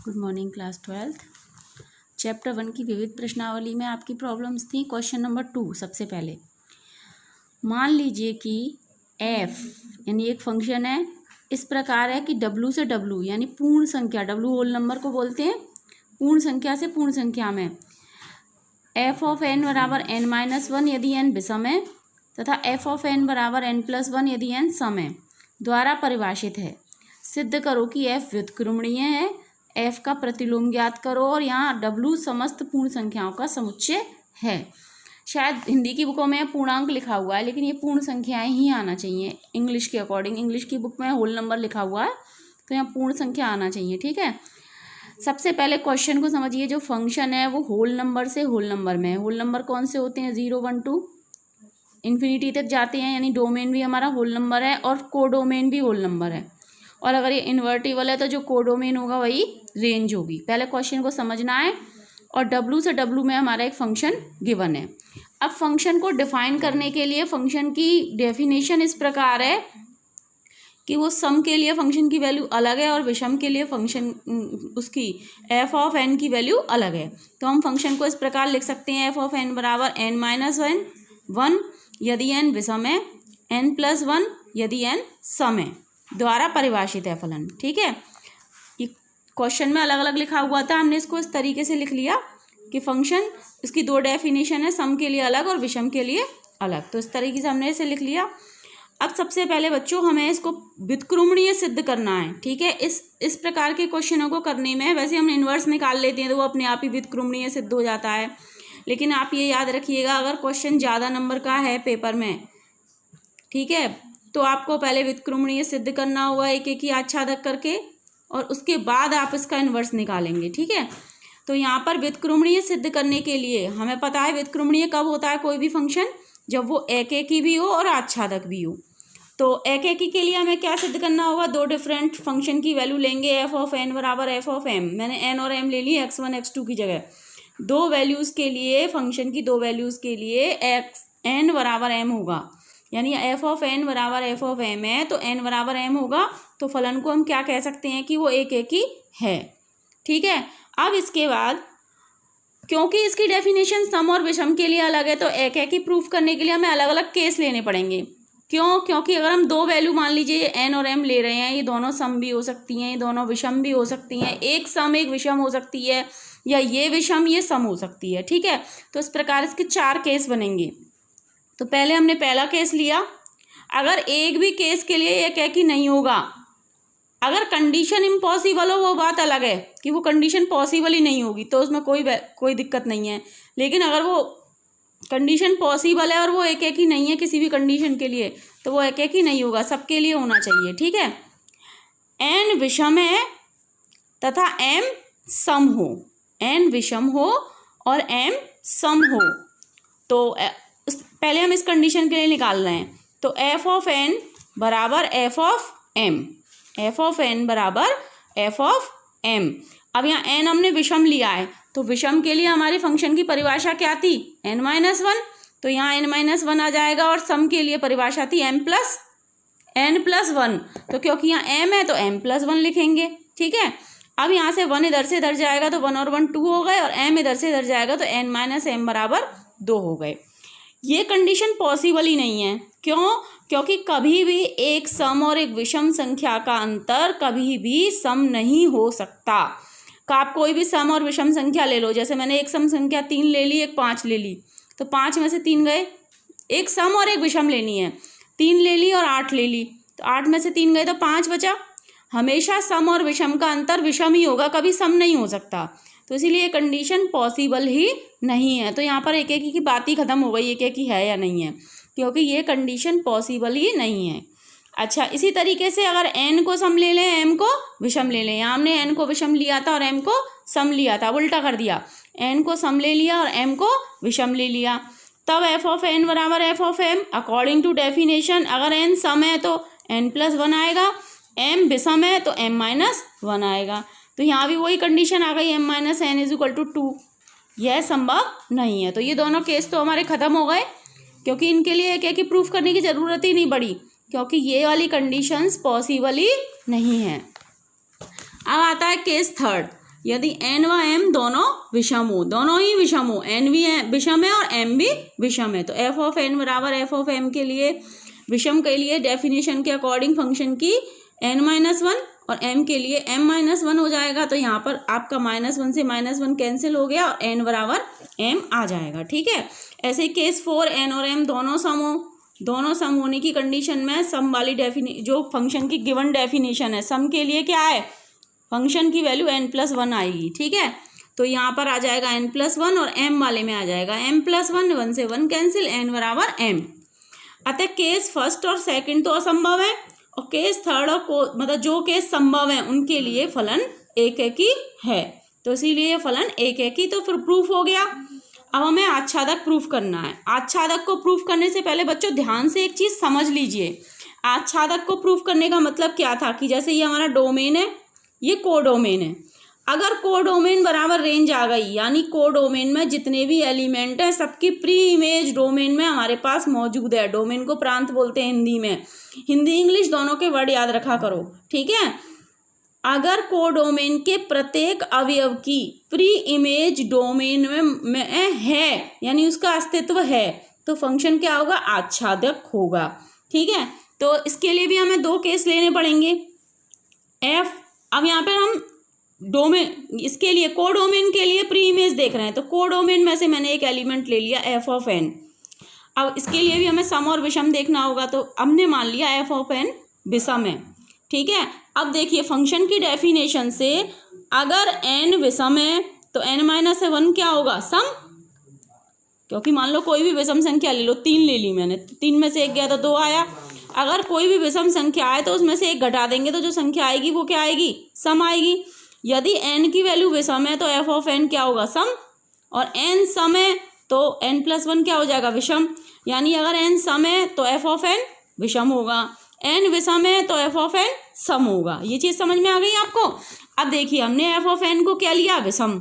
Good morning class 12th। Chapter 1 की विविध प्रश्नावली में आपकी प्रॉब्लम्स थी। क्वेश्चन नंबर 2 सबसे पहले मान लीजिए कि f यानी एक फंक्शन है, इस प्रकार है कि w से w यानी पूर्ण संख्या, w होल नंबर को बोलते हैं, पूर्ण संख्या से पूर्ण संख्या में f ऑफ n बराबर n-1 यदि n विषम है तथा f ऑफ n बराबर n+1 यदि n सम है द्वारा परिभाषित है। सिद्ध करो कि f व्युत्क्रमणीय है, f का प्रतिलोम ज्ञात करो और यहाँ w समस्त पूर्ण संख्याओं का समुच्चय है। शायद हिंदी की बुकों में पूर्णांक लिखा हुआ है, लेकिन ये पूर्ण संख्याएं ही आना चाहिए इंग्लिश के अकॉर्डिंग। इंग्लिश की बुक में होल नंबर लिखा हुआ है तो यहाँ पूर्ण संख्या आना चाहिए, ठीक है। सबसे पहले क्वेश्चन को समझिए। जो फंक्शन है वो होल नंबर से होल नंबर में है। होल नंबर कौन से होते हैं? 0, 1, 2 इन्फिनिटी तक जाते हैं, यानी डोमेन भी हमारा होल नंबर है और कोडोमेन भी होल नंबर है। और अगर ये इन्वर्टिबल है तो जो कोडोमेन होगा वही रेंज होगी। पहले क्वेश्चन को समझना है। और w से w में हमारा एक फंक्शन गिवन है। अब फंक्शन को डिफाइन करने के लिए फंक्शन की डेफिनेशन इस प्रकार है कि वो सम के लिए फंक्शन की वैल्यू अलग है और विषम के लिए फंक्शन उसकी f ऑफ n की वैल्यू अलग है। तो हम फंक्शन को इस प्रकार लिख सकते हैं, f ऑफ n बराबर n-1 यदि n विषम है, n+1 यदि n सम है द्वारा परिभाषित है फलन, ठीक है। ये क्वेश्चन में अलग अलग लिखा हुआ था, हमने इसको इस तरीके से लिख लिया कि फंक्शन इसकी दो डेफिनेशन है, सम के लिए अलग और विषम के लिए अलग। तो इस तरीके से हमने इसे लिख लिया। अब सबसे पहले बच्चों हमें इसको व्युत्क्रमणीय सिद्ध करना है, ठीक है। इस प्रकार के क्वेश्चनों को करने में वैसे हम इन्वर्स निकाल लेते हैं तो वो अपने आप ही व्युत्क्रमणीय सिद्ध हो जाता है, लेकिन आप ये याद रखिएगा अगर क्वेश्चन ज़्यादा नंबर का है पेपर में, ठीक है, तो आपको पहले व्युत्क्रमणीय सिद्ध करना होगा एक एक ही आच्छादक करके, और उसके बाद आप इसका इन्वर्स निकालेंगे, ठीक है। तो यहाँ पर व्युत्क्रमणीय सिद्ध करने के लिए हमें पता है व्युत्क्रमणीय कब होता है कोई भी फंक्शन, जब वो एक एक ही भी हो और आच्छादक भी हो। तो एक एक ही के लिए हमें क्या सिद्ध करना होगा? दो डिफरेंट फंक्शन की वैल्यू लेंगे, f ऑफ n बराबर f ऑफ m। मैंने n और m ले ली x1 x2 की जगह। दो वैल्यूज़ के लिए, फंक्शन की दो वैल्यूज़ के लिए n बराबर m होगा, यानी f ऑफ n बराबर f ऑफ m है तो n बराबर m होगा। तो फलन को हम क्या कह सकते हैं कि वो एक एक ही है, ठीक है। अब इसके बाद क्योंकि इसकी डेफिनेशन सम और विषम के लिए अलग है तो एक एक ही प्रूफ करने के लिए हमें अलग अलग केस लेने पड़ेंगे। क्यों? क्योंकि अगर हम दो वैल्यू मान लीजिए n और m ले रहे हैं, ये दोनों सम भी हो सकती हैं, ये दोनों विषम भी हो सकती हैं, एक सम एक विषम हो सकती है, या ये विषम ये सम हो सकती है, ठीक है। तो इस प्रकार इसके 4 केस बनेंगे। तो पहले हमने पहला केस लिया। अगर एक भी केस के लिए एक एक ही नहीं होगा, अगर कंडीशन इम्पॉसिबल हो वो बात अलग है कि वो कंडीशन पॉसिबल ही नहीं होगी तो उसमें कोई दिक्कत नहीं है। लेकिन अगर वो कंडीशन पॉसिबल है और वो एक एक ही नहीं है किसी भी कंडीशन के लिए, तो वो एक एक ही नहीं होगा, सबके लिए होना चाहिए, ठीक है। n विषम है तथा m सम हो, n विषम हो और m सम हो, तो पहले हम इस कंडीशन के लिए निकाल रहे हैं। तो f ऑफ n बराबर f of m, f of n बराबर f ऑफ m। अब यहाँ n हमने विषम लिया है तो विषम के लिए हमारे फंक्शन की परिभाषा क्या थी? n-1। तो यहाँ n-1 आ जाएगा और सम के लिए परिभाषा थी n+1। तो क्योंकि यहाँ m है तो m+1 लिखेंगे, ठीक है। अब यहाँ से 1 इधर से इधर जाएगा तो 1 और 1 2 हो गए, और m इधर से इधर जाएगा तो n-m बराबर 2 हो गए। ये कंडीशन पॉसिबल ही नहीं है। क्यों? क्योंकि कभी भी एक सम और एक विषम संख्या का अंतर कभी भी सम नहीं हो सकता। आप कोई भी सम और विषम संख्या ले लो, जैसे मैंने एक सम संख्या 3 ले ली, एक 5 ले ली, तो 5 में से 3 गए। एक सम और एक विषम लेनी है, 3 ले ली और 8 ले ली, तो 8 में से 3 गए तो 5 बचा। हमेशा सम और विषम का अंतर विषम ही होगा, कभी सम नहीं हो सकता। तो इसीलिए कंडीशन पॉसिबल ही नहीं है। तो यहाँ पर एक एक की बात ही खत्म हो गई, एक एक ही है या नहीं है, क्योंकि ये कंडीशन पॉसिबल ही नहीं है। अच्छा, इसी तरीके से अगर n को सम ले लें, m को विषम ले लें। यहाँ हमने n को विषम लिया था और m को सम लिया था, उल्टा कर दिया, n को सम ले लिया और m को विषम ले लिया। तब f ऑफ n बराबर f of m according to definition. अगर n सम है तो n+1 आएगा, m विषम है तो m-1 आएगा। तो यहाँ भी वही कंडीशन आ गई, m-n=2। यह संभव नहीं है। तो ये दोनों केस तो हमारे खत्म हो गए, क्योंकि इनके लिए एक एक ही प्रूफ करने की ज़रूरत ही नहीं पड़ी, क्योंकि ये वाली कंडीशंस पॉसिबल ही नहीं है। अब आता है केस थर्ड। यदि n व m दोनों विषम हो, दोनों ही विषम हो, n भी विषम है और m भी विषम है, तो f ऑफ n बराबर f ऑफ m के लिए विषम के लिए डेफिनेशन के अकॉर्डिंग फंक्शन की n-1 और m के लिए m-1 हो जाएगा। तो यहाँ पर आपका -1 से -1 कैंसिल हो गया और n बराबर m आ जाएगा। ठीक है, ऐसे ही केस 4 n और m दोनों सम हो, दोनों सम होने की कंडीशन में सम वाली जो फंक्शन की गिवन डेफिनेशन है, सम के लिए क्या है, फंक्शन की वैल्यू n+1 आएगी। ठीक है, तो यहाँ पर आ जाएगा n+1 और m वाले में आ जाएगा m+1, 1 से 1 कैंसिल, n बराबर m। अतः केस फर्स्ट और सेकंड तो असंभव है और केस थर्ड और मतलब जो केस संभव है उनके लिए फलन एक ही है, तो इसीलिए ये फलन एक ही, तो फिर प्रूफ हो गया। अब हमें आच्छादक प्रूफ करना है। आच्छादक को प्रूफ करने से पहले बच्चों ध्यान से एक चीज समझ लीजिए। आच्छादक को प्रूफ करने का मतलब क्या था कि जैसे ये हमारा डोमेन है, ये कोडोमेन है, अगर कोडोमेन बराबर रेंज आ गई, यानी कोडोमेन में जितने भी एलिमेंट हैं सबकी प्री इमेज डोमेन में हमारे पास मौजूद है। डोमेन को प्रांत बोलते हैं हिंदी में, हिंदी इंग्लिश दोनों के वर्ड याद रखा करो। ठीक है, अगर कोडोमेन के प्रत्येक अवयव की प्री इमेज डोमेन में है, यानी उसका अस्तित्व है, तो फंक्शन क्या होगा, आच्छादक होगा। ठीक है, तो इसके लिए भी हमें दो केस लेने पड़ेंगे। अब यहाँ पर हम डोमेन, इसके लिए कोडोमेन के लिए प्री इमेज देख रहे हैं, तो कोडोमेन में से मैंने एक एलिमेंट ले लिया f ऑफ n। अब इसके लिए भी हमें सम और विषम देखना होगा, तो हमने मान लिया f ऑफ n विषम है। ठीक है, अब देखिए फंक्शन की डेफिनेशन से अगर n विषम है तो n-1 क्या होगा, सम, क्योंकि मान लो कोई भी विषम संख्या ले लो, 3 ले ली मैंने, तो 3 में से 1 गया तो 2 आया। अगर कोई भी विषम संख्या आए तो उसमें से 1 घटा देंगे तो जो संख्या आएगी वो क्या आएगी, सम आएगी। यदि n की वैल्यू विषम है तो f ऑफ n क्या होगा, सम, और n सम है तो n+1 क्या हो जाएगा, विषम। यानी अगर n सम है तो f ऑफ n विषम होगा, n विषम है तो f ऑफ n सम होगा। ये चीज़ समझ में आ गई आपको। अब देखिए हमने f ऑफ n को क्या लिया, विषम,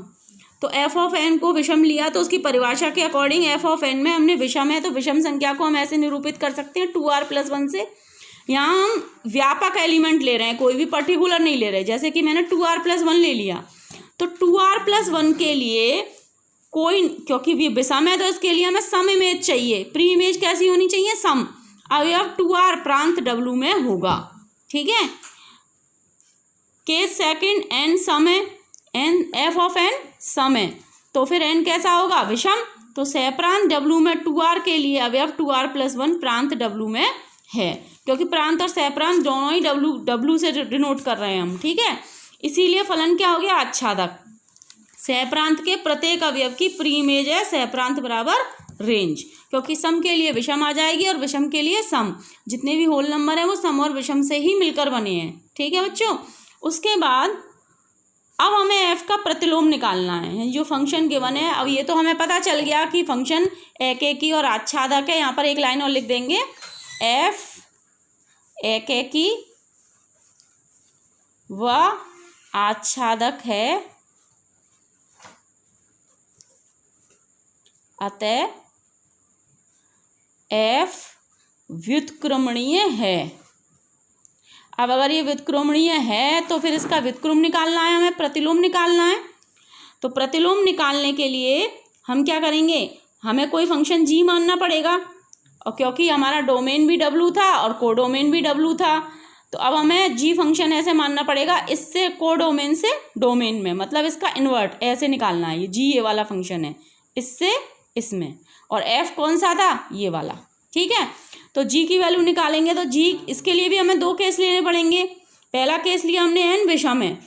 तो f ऑफ n को विषम लिया तो उसकी परिभाषा के अकॉर्डिंग f ऑफ n में हमने विषम है तो विषम संख्या को हम ऐसे निरूपित कर सकते हैं 2r+1 से। यहाँ हम व्यापक एलिमेंट ले रहे हैं, कोई भी पर्टिकुलर नहीं ले रहे, जैसे कि मैंने 2r+1 ले लिया, तो 2r+1 के लिए कोई, क्योंकि ये विषम है तो इसके लिए हमें सम इमेज चाहिए। प्री इमेज कैसी होनी चाहिए, सम। अवयव 2r प्रांत w में होगा। ठीक है, केस सेकंड n सम है, n f ऑफ n सम है, तो फिर n कैसा होगा, विषम, तो सहप्रांत w में 2r के लिए अवयव 2r+1 प्रांत w में है, क्योंकि प्रांत और सहप्रांत दोनों ही w से डिनोट कर रहे हैं हम। ठीक है, इसीलिए फलन क्या हो गया, आच्छादक। सहप्रांत के प्रत्येक अवयव की प्री इमेज है सहप्रांत बराबर रेंज, क्योंकि सम के लिए विषम आ जाएगी और विषम के लिए सम। जितने भी होल नंबर हैं वो सम और विषम से ही मिलकर बने हैं। ठीक है बच्चों, उसके बाद अब हमें f का प्रतिलोम निकालना है, जो फंक्शन गिवन है। अब ये तो हमें पता चल गया कि फंक्शन एकेकी और आच्छादक है। यहाँ पर एक लाइन और लिख देंगे, f एकेकी व आच्छादक है, अतः f व्युत्क्रमणीय है। अब अगर ये व्युत्क्रमणीय है तो फिर इसका व्युत्क्रम निकालना है, हमें प्रतिलोम निकालना है। तो प्रतिलोम निकालने के लिए हम क्या करेंगे, हमें कोई फंक्शन g मानना पड़ेगा, और क्योंकि हमारा डोमेन भी w था और कोडोमेन भी w था, तो अब हमें g फंक्शन ऐसे मानना पड़ेगा, इससे कोडोमेन से डोमेन में, मतलब इसका इन्वर्ट ऐसे निकालना है। ये g ये वाला फंक्शन है, इससे इसमें, और f कौन सा था, ये वाला। ठीक है, तो g की वैल्यू निकालेंगे तो g, इसके लिए भी हमें दो केस लेने पड़ेंगे। पहला केस लिया हमने n विषम है,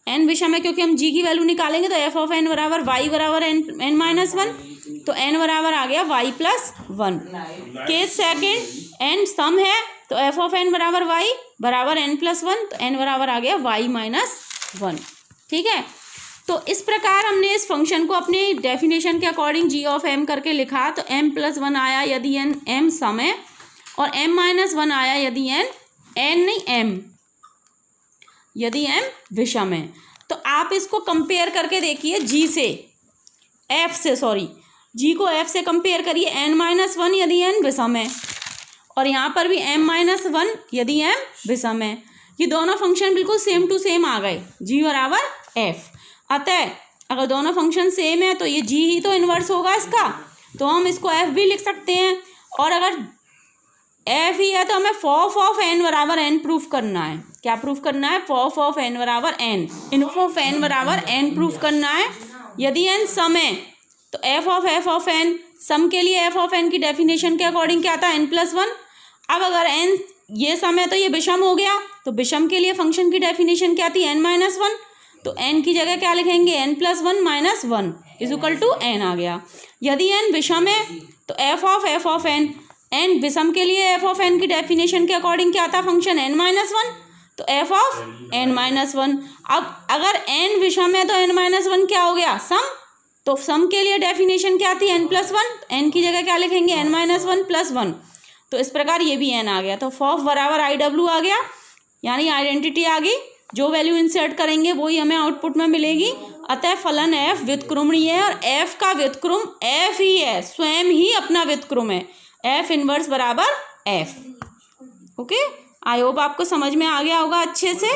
n विषम है क्योंकि हम g की वैल्यू निकालेंगे तो f ऑफ n बराबर y बराबर n-1, तो n बराबर आ गया y+1। केस सेकंड n सम है तो f ऑफ n बराबर y बराबर n+1, तो n बराबर आ गया y-1। ठीक है, तो इस प्रकार हमने इस फंक्शन को अपने डेफिनेशन के अकॉर्डिंग g ऑफ m करके लिखा। तो m+1 आया यदि n m सम है, और m-1 आया यदि m यदि m विषम है। तो आप इसको कंपेयर करके देखिए g से, g को f से कंपेयर करिए, n-1 यदि n विषम है, और यहाँ पर भी m-1 यदि m विषम है। ये दोनों फंक्शन बिल्कुल सेम टू सेम आ गए, g बराबर f। अतः अगर दोनों फंक्शन सेम है तो ये जी ही तो इन्वर्स होगा इसका, तो हम इसको एफ भी लिख सकते हैं। और अगर एफ ही है तो हमें फॉफ ऑफ एन बराबर एन प्रूफ करना है। क्या प्रूफ करना है? फॉफ ऑफ एन बराबर एन, इनफ ऑफ एन बराबर एन प्रूफ करना है। यदि एन सम है तो एफ ऑफ एन, सम के लिए एफ ऑफ एन की डेफिनेशन के अकॉर्डिंग क्या था? N plus one. अब अगर एन ये सम है तो ये विषम हो गया, तो विषम के लिए फंक्शन की डेफिनेशन क्या थी? N minus one. तो एन की जगह क्या लिखेंगे? N plus one minus one is equal to n आ गया। यदि एन विषम है तो एफ ऑफ एन, एन विषम के लिए एफ ऑफ एन की डेफिनेशन के अकॉर्डिंग क्या था? फंक्शन एन माइनस वन, तो F of N minus one. अब अगर एन विषम है तो एन माइनस वन क्या हो गया? सम। तो सम के लिए डेफिनेशन क्या थी? N plus one. एन की जगह क्या लिखेंगे? N minus one plus one. तो इस प्रकार ये भी एन आ गया, तो फॉफ बराबर आई डब्ल्यू आ गया, यानी आइडेंटिटी आ गई। जो वैल्यू इंसर्ट करेंगे वही हमें आउटपुट में मिलेगी। अतः फलन एफ व्युत्क्रमणीय है और एफ का व्युत्क्रम एफ ही है, स्वयं ही अपना व्युत्क्रम है। एफ इनवर्स बराबर एफ। ओके, आई होप आपको समझ में आ गया होगा अच्छे से।